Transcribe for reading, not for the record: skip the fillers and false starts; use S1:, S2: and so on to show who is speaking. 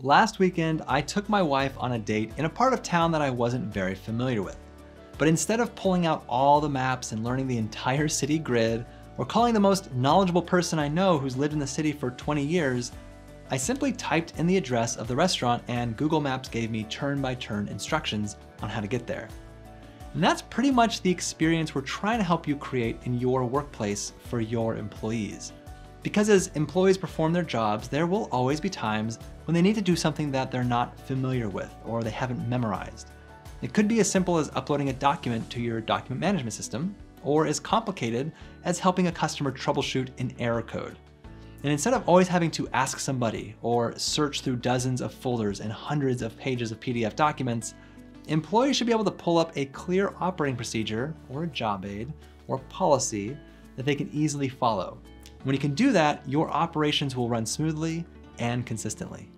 S1: Last weekend, I took my wife on a date in a part of town that I wasn't very familiar with. But instead of pulling out all the maps and learning the entire city grid, or calling the most knowledgeable person I know who's lived in the city for 20 years, I simply typed in the address of the restaurant and Google Maps gave me turn-by-turn instructions on how to get there. And that's pretty much the experience we're trying to help you create in your workplace for your employees. Because as employees perform their jobs, there will always be times when they need to do something that they're not familiar with or they haven't memorized. It could be as simple as uploading a document to your document management system, or as complicated as helping a customer troubleshoot an error code. And instead of always having to ask somebody or search through dozens of folders and hundreds of pages of PDF documents, employees should be able to pull up a clear operating procedure or a job aid or policy that they can easily follow. When you can do that, your operations will run smoothly and consistently.